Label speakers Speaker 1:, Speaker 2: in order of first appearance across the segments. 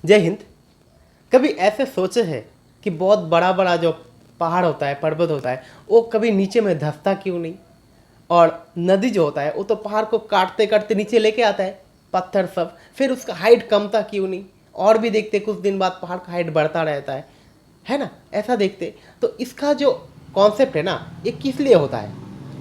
Speaker 1: जय हिंद। कभी ऐसे सोचे हैं कि बहुत बड़ा बड़ा जो पहाड़ होता है, पर्वत होता है, वो कभी नीचे में धंसता क्यों नहीं? और नदी जो होता है वो तो पहाड़ को काटते काटते नीचे लेके आता है, पत्थर सब, फिर उसका हाइट कमता क्यों नहीं? और भी देखते कुछ दिन बाद पहाड़ का हाइट बढ़ता रहता है ना? ऐसा देखते तो इसका जो कॉन्सेप्ट है ना, ये किस लिए होता है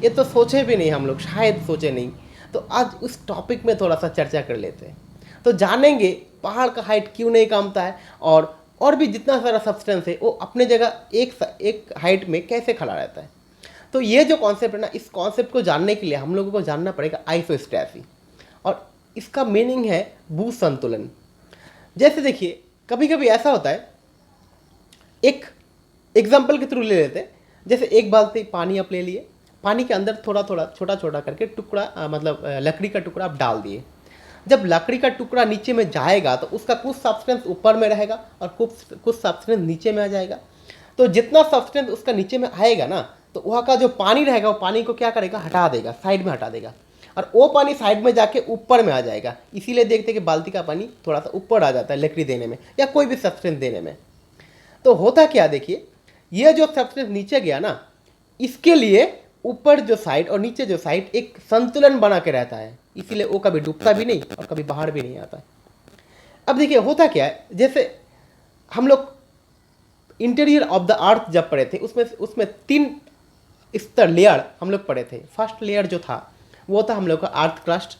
Speaker 1: ये तो सोचे भी नहीं हम लोग, शायद सोचे नहीं। तो आज उस टॉपिक में थोड़ा सा चर्चा कर लेते हैं, तो जानेंगे पहाड़ का हाइट क्यों नहीं कमता है, और भी जितना सारा सब्सटेंस है वो अपने जगह एक हाइट में कैसे खड़ा रहता है। तो ये जो कॉन्सेप्ट है ना, इस कॉन्सेप्ट को जानने के लिए हम लोगों को जानना पड़ेगा आइसोस्टैसी, और इसका मीनिंग है भू संतुलन। जैसे देखिए, कभी कभी ऐसा होता है, एक एग्जाम्पल के थ्रू ले लेते हैं। जैसे एक बाल्टी पानी आप ले लिए, पानी के अंदर थोड़ा थोड़ा छोटा छोटा करके टुकड़ा लकड़ी का टुकड़ा आप डाल दिए। जब लकड़ी का टुकड़ा नीचे में जाएगा तो उसका कुछ सब्सटेंस ऊपर में रहेगा और कुछ सब्सटेंस नीचे में आ जाएगा। तो जितना सब्सटेंस उसका नीचे में आएगा ना, तो वहाँ का जो पानी रहेगा वो पानी को क्या करेगा, हटा देगा, साइड में हटा देगा, और वो पानी साइड में जाके ऊपर में आ जाएगा। इसीलिए देखते हैं कि बाल्टी का पानी थोड़ा सा ऊपर आ जाता है लकड़ी देने में या कोई भी सब्सटेंस देने में। तो होता क्या, देखिए, ये जो सब्सटेंस नीचे गया ना, इसके लिए ऊपर जो साइड और नीचे जो साइड एक संतुलन बना के रहता है, इसीलिए वो कभी डूबता भी नहीं और कभी बाहर भी नहीं आता है। अब देखिए होता क्या है, जैसे हम लोग इंटीरियर ऑफ द अर्थ जब पढ़े थे, उसमें उसमें 3 स्तर लेयर हम लोग पढ़े थे। फर्स्ट लेयर जो था वो था हम लोग का अर्थ क्रस्ट,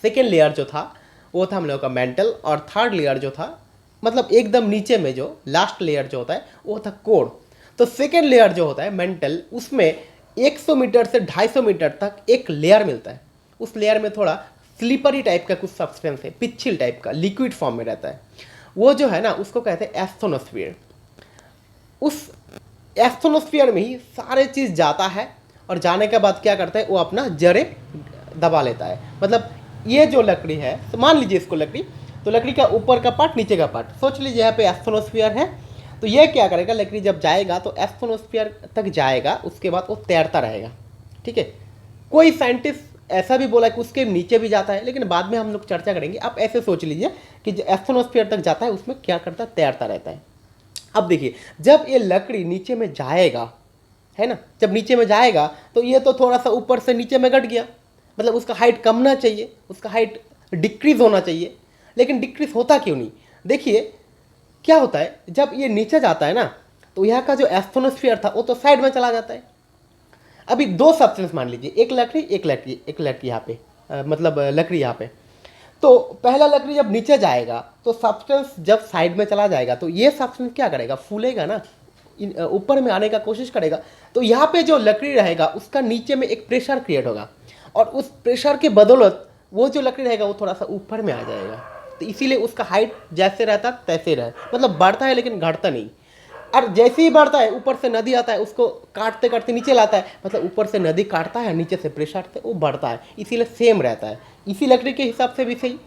Speaker 1: सेकेंड लेयर जो था वो था हम लोग का मेंटल, और थर्ड लेयर जो था मतलब एकदम नीचे में जो लास्ट लेयर जो होता है वो था कोर। तो सेकेंड लेयर जो होता है मेंटल, उसमें 100 मीटर से 250 मीटर तक एक लेयर मिलता है। उस लेयर में थोड़ा स्लीपरी टाइप का कुछ सब्सटेंस है, पिच्छिल टाइप का, लिक्विड फॉर्म में रहता है। वो जो है ना, उसको कहते हैं एस्थोनोस्फीयर। उस एस्थोनोस्फीयर में ही सारे चीज़ जाता है, और जाने के बाद क्या करता है, वो अपना जड़ें दबा लेता है। मतलब ये जो लकड़ी है, तो मान लीजिए इसको लकड़ी, तो लकड़ी का ऊपर का पार्ट, नीचे का पार्ट सोच लीजिए, यहाँ पे एस्थोनोस्फीयर है। तो ये क्या करेगा, लकड़ी जब जाएगा तो एस्थोनोस्फीयर तक जाएगा, उसके बाद वो तैरता रहेगा। ठीक है, कोई साइंटिस्ट ऐसा भी बोला कि उसके नीचे भी जाता है, लेकिन बाद में हम लोग चर्चा करेंगे। आप ऐसे सोच लीजिए कि जो एस्थोनोस्फीयर तक जाता है उसमें क्या करता है, तैरता रहता है। अब देखिए, जब ये लकड़ी नीचे में जाएगा, है ना, जब नीचे में जाएगा तो ये तो थोड़ा सा ऊपर से नीचे में घट गया, मतलब उसका हाइट कमना चाहिए, उसका हाइट डिक्रीज होना चाहिए, लेकिन डिक्रीज होता क्यों नहीं? देखिए क्या होता है, जब ये नीचे जाता है ना, तो यहाँ का जो एस्थोनोस्फीयर था वो तो साइड में चला जाता है। अभी 2 सब्सटेंस मान लीजिए, एक लकड़ी एक लकड़ी यहाँ पे, लकड़ी यहाँ पे। तो पहला लकड़ी जब नीचे जाएगा तो सब्सटेंस जब साइड में चला जाएगा तो ये सब्सटेंस क्या करेगा, फूलेगा ना, ऊपर में आने का कोशिश करेगा। तो यहाँ पे जो लकड़ी रहेगा उसका नीचे में एक प्रेशर क्रिएट होगा, और उस प्रेशर के बदौलत वो जो लकड़ी रहेगा वो थोड़ा सा ऊपर में आ जाएगा। तो इसीलिए उसका हाइट जैसे रहता तैसे रहे, मतलब बढ़ता है लेकिन घटता नहीं। और जैसे ही बढ़ता है, ऊपर से नदी आता है, उसको काटते काटते नीचे लाता है, मतलब ऊपर से नदी काटता है, नीचे से प्रेशर से वो बढ़ता है, इसीलिए सेम रहता है। इसी लकड़ी के हिसाब से भी सही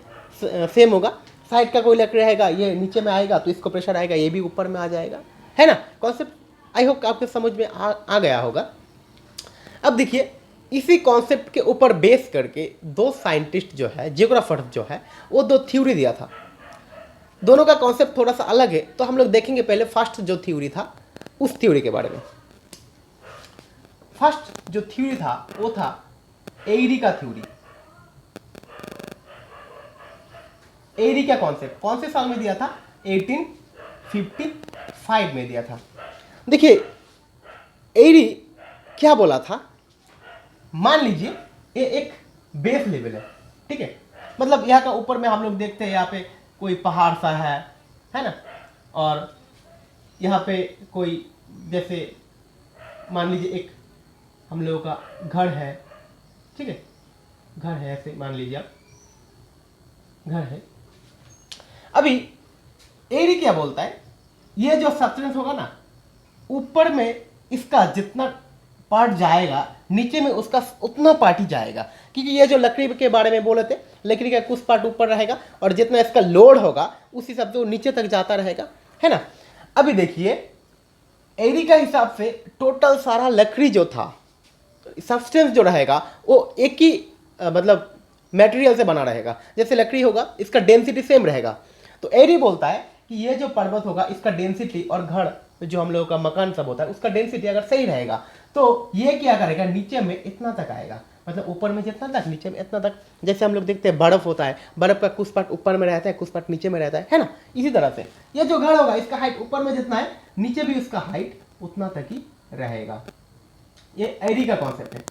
Speaker 1: सेम होगा। साइड का कोई लकड़ी रहेगा, ये नीचे में आएगा तो इसको प्रेशर आएगा, ये भी ऊपर में आ जाएगा, है ना कॉन्सेप्ट। आई होप आपके समझ में आ गया होगा। अब देखिए, इसी कॉन्सेप्ट के ऊपर बेस करके 2 साइंटिस्ट जो है, जियोग्राफर जो है, वो 2 थ्योरी दिया था। दोनों का कॉन्सेप्ट थोड़ा सा अलग है, तो हम लोग देखेंगे पहले फर्स्ट जो थ्योरी था उस थ्योरी के बारे में। फर्स्ट जो थ्योरी था वो था एरी का थ्योरी। एरी का कॉन्सेप्ट कौन से साल में दिया था, 1855 में दिया था। देखिए एरी क्या बोला था, मान लीजिए ये एक बेस लेवल है, ठीक है, मतलब यहाँ का ऊपर में हम लोग देखते हैं, यहाँ पे कोई पहाड़ सा है ना, और यहाँ पे कोई जैसे मान लीजिए एक हम लोगों का घर है, ठीक है, घर है, ऐसे मान लीजिए आप घर है। अभी एरी क्या बोलता है, ये जो सब्सटेंस होगा ना, ऊपर में इसका जितना पार्ट जाएगा, नीचे में उसका उतना पार्ट ही जाएगा, क्योंकि ये जो लकड़ी के बारे में बोले थे, लकड़ी का कुछ पार्ट ऊपर रहेगा और जितना इसका लोड होगा उस हिसाब से वो नीचे तक जाता रहेगा, है ना। अभी देखिए एरी का हिसाब से टोटल सारा लकड़ी जो था, सब्सटेंस जो रहेगा वो एक ही मटेरियल से बना रहेगा। जैसे लकड़ी होगा, इसका डेंसिटी सेम रहेगा, तो एरी बोलता है कि ये जो पर्वत होगा इसका डेंसिटी और घर जो हम लोगों का मकान सब होता है उसका डेंसिटी अगर सही रहेगा तो ये क्या करेगा, नीचे में इतना तक आएगा, मतलब ऊपर में जितना तक नीचे में इतना तक। जैसे हम लोग देखते हैं बर्फ होता है, बर्फ का कुछ पार्ट ऊपर में रहता है, कुछ पार्ट नीचे में रहता है ना। इसी तरह से ये जो घर होगा इसका हाइट ऊपर में जितना है नीचे भी उसका हाइट उतना तक ही रहेगा। ये एरी का कॉन्सेप्ट है,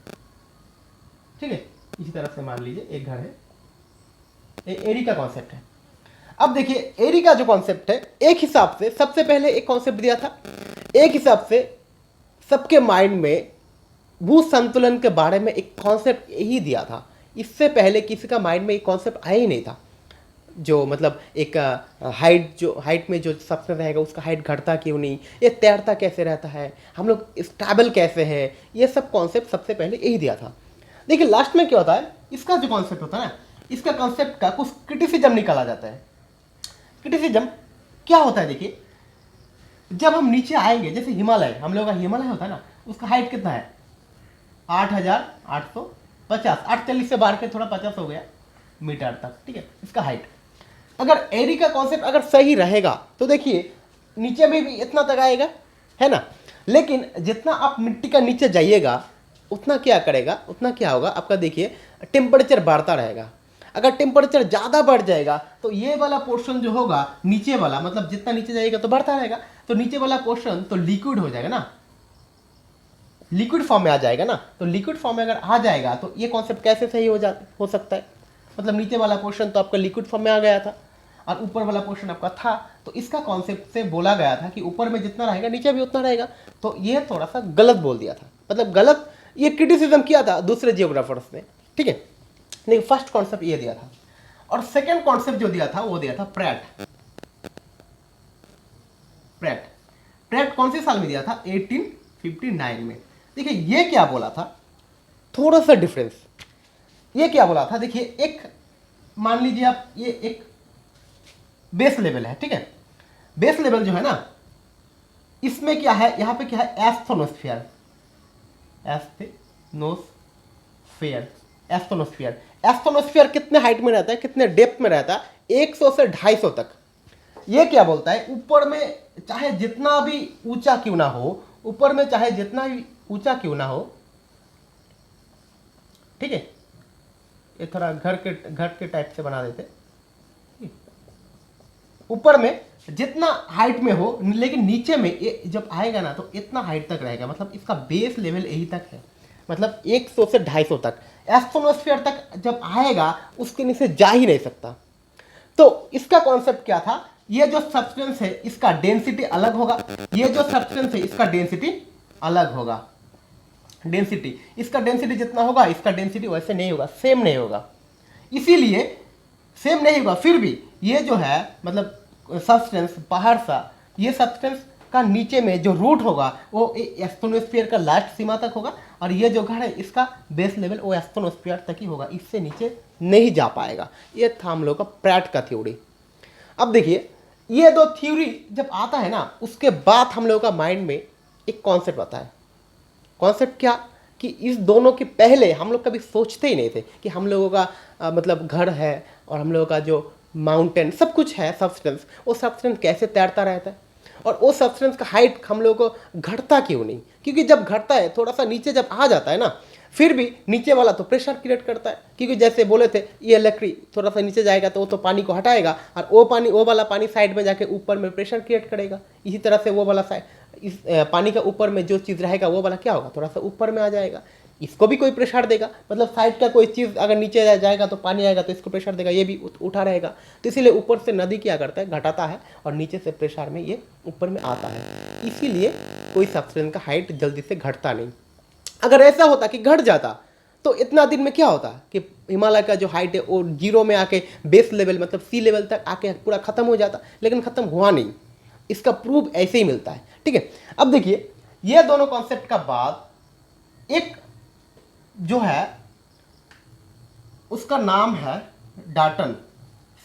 Speaker 1: ठीक है। इसी तरह से मान लीजिए एक घर है, ये एरी का कॉन्सेप्ट है। अब देखिए एरी का जो कॉन्सेप्ट है, एक हिसाब से सबसे पहले एक कॉन्सेप्ट दिया था, एक हिसाब से सबके माइंड में भू संतुलन के बारे में एक कॉन्सेप्ट यही दिया था। इससे पहले किसी का माइंड में एक कॉन्सेप्ट आया ही नहीं था, जो मतलब एक हाइट में जो सबसे रहेगा उसका हाइट घटता क्यों नहीं, ये तैरता कैसे रहता है, हम लोग स्टेबल कैसे है, ये सब कॉन्सेप्ट सबसे पहले यही दिया था। देखिए लास्ट में क्या होता है, इसका जो कॉन्सेप्ट होता है ना, इसका कॉन्सेप्ट का कुछ क्रिटिसिज्म निकाला जाता है। क्रिटिसिज्म क्या होता है, देखिए जब हम नीचे आएंगे, जैसे हिमालय, हम लोगों का हिमालय होता है ना, उसका हाइट कितना है 8,850, 840 से बाहर के थोड़ा 50 हो गया मीटर तक, ठीक है इसका हाइट। अगर एरी का कॉन्सेप्ट अगर सही रहेगा तो देखिए नीचे में भी इतना तक आएगा, है ना। लेकिन जितना आप मिट्टी का नीचे जाइएगा उतना क्या करेगा, उतना क्या होगा आपका, देखिए टेम्परेचर बढ़ता रहेगा। अगर टेम्परेचर ज़्यादा बढ़ जाएगा तो ये वाला पोर्शन जो होगा नीचे वाला, मतलब जितना नीचे जाएगा तो बढ़ता रहेगा, तो नीचे वाला पोर्शन तो लिक्विड हो जाएगा ना, लिक्विड फॉर्म में आ जाएगा ना। तो लिक्विड फॉर्म में अगर आ जाएगा तो ये कॉन्सेप्ट कैसे सही हो सकता है, मतलब नीचे वाला पोर्शन तो आपका लिक्विड फॉर्म में आ गया था और ऊपर वाला पोर्शन आपका था, तो इसका कॉन्सेप्ट से बोला गया था कि ऊपर में जितना रहेगा नीचे भी उतना रहेगा। तो ये थोड़ा सा गलत बोल दिया था, मतलब गलत ये क्रिटिसिज्म किया था दूसरे जियोग्राफर्स ने, ठीक है। लेकिन फर्स्ट कॉन्सेप्ट ये दिया था, और सेकेंड कॉन्सेप्ट जो दिया था वो दिया था प्रैट। प्रैट कौन से साल में दिया था, 1859 में। देखिए ये क्या बोला था, थोड़ा सा डिफरेंस। ये क्या बोला था, देखिए एक मान लीजिए आप, ये एक बेस लेवल है, ठीक है। बेस लेवल जो है ना, इसमें क्या है, यहां पे क्या है, एस्थोनोस्फियर। एस्थोनोस्फियर कितने हाइट में रहता है, कितने डेप्थ में रहता है, 100 से 250 तक। ये क्या बोलता है, ऊपर में चाहे जितना भी ऊंचा क्यों ना हो, ऊपर में चाहे जितना भी ऊंचा क्यों ना हो, ठीक है। ये थोड़ा घर के टाइप से बना देते, ऊपर में जितना हाइट में हो, लेकिन नीचे में ये जब आएगा ना तो इतना हाइट तक रहेगा, मतलब इसका बेस लेवल यही तक है, मतलब 100 से 250 तक। एस्थोनोस्फियर तक जब आएगा उसके नीचे जा ही नहीं सकता। तो इसका कॉन्सेप्ट क्या था, ये जो सब्सटेंस है इसका डेंसिटी अलग होगा, ये जो सब्सटेंस है इसका डेंसिटी अलग होगा। डेंसिटी, इसका डेंसिटी जितना होगा इसका डेंसिटी वैसे नहीं होगा, सेम नहीं होगा। इसीलिए सेम नहीं होगा, फिर भी ये जो है मतलब सब्सटेंस बाहर सा, ये सब्सटेंस का नीचे में जो रूट होगा वो एस्थोनोस्फियर का लास्ट सीमा तक होगा, और ये जो घर है इसका बेस लेवल वो एस्थोनोस्फियर तक ही होगा, इससे नीचे नहीं जा पाएगा। ये था हम लोग का प्रैट का थ्योरी। अब देखिए ये दो थ्योरी जब आता है ना, उसके बाद हम लोगों का माइंड में एक कॉन्सेप्ट आता है। कॉन्सेप्ट क्या, कि इस दोनों के पहले हम लोग कभी सोचते ही नहीं थे कि हम लोगों का मतलब घर है और हम लोगों का जो माउंटेन सब कुछ है सब्सटेंस, वो सब्सटेंस कैसे तैरता रहता है, और वो सब्सटेंस का हाइट हम लोगों को घटता क्यों नहीं। क्योंकि जब घटता है थोड़ा सा नीचे जब आ जाता है ना, फिर भी नीचे वाला तो प्रेशर क्रिएट करता है, क्योंकि जैसे बोले थे ये लकड़ी थोड़ा सा नीचे जाएगा तो वो तो पानी को हटाएगा, और वो वाला पानी साइड में जाके ऊपर में प्रेशर क्रिएट करेगा। इसी तरह से वो वाला साइड, इस पानी का ऊपर में जो चीज़ रहेगा वो वाला क्या होगा, थोड़ा सा ऊपर में आ जाएगा, इसको भी कोई प्रेशर देगा, मतलब साइड का कोई चीज़ अगर नीचे जाएगा तो पानी आएगा तो इसको प्रेशर देगा, ये भी उठा रहेगा। तो इसीलिए ऊपर से नदी क्या करता है, घटाता है, और नीचे से प्रेशर में ये ऊपर में आता है। इसीलिए कोई सब्सटेंस का हाइट जल्दी से घटता नहीं। अगर ऐसा होता कि घट जाता तो इतना दिन में क्या होता कि हिमालय का जो हाइट है वो जीरो में आके बेस लेवल मतलब सी लेवल तक आके पूरा खत्म हो जाता, लेकिन खत्म हुआ नहीं। इसका प्रूफ ऐसे ही मिलता है, ठीक है। अब देखिए ये दोनों कॉन्सेप्ट का बाद एक जो है उसका नाम है Dalton,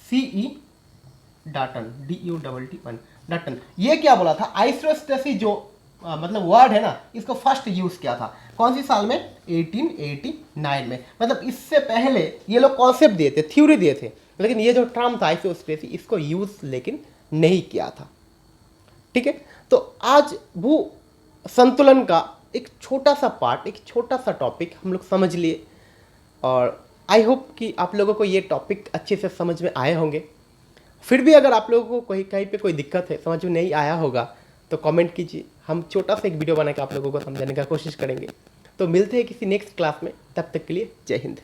Speaker 1: CE Dalton, DUTT, Dalton. ये क्या बोला था, आइसोस्टेसिस जो मतलब वर्ड है ना, इसको फर्स्ट यूज़ किया था कौन सी साल में? 1889 में। मतलब इससे पहले ये लोग कॉन्सेप्ट दिए थे, थ्योरी दिए थे, लेकिन ये जो टर्म था आइसोस्पेसी, इसको यूज़ लेकिन नहीं किया था। ठीक है, तो आज भू संतुलन का एक छोटा सा पार्ट, एक छोटा सा टॉपिक हम लोग समझ लिए, और आई होप कि आप लोगों को ये टॉपिक अच्छे से समझ में आए होंगे। फिर भी अगर आप लोगों को कहीं पे कोई दिक्कत है, समझ में नहीं आया होगा, तो कमेंट कीजिए, हम छोटा सा एक वीडियो बना के आप लोगों को समझाने का कोशिश करेंगे। तो मिलते हैं किसी नेक्स्ट क्लास में, तब तक के लिए जय हिंद।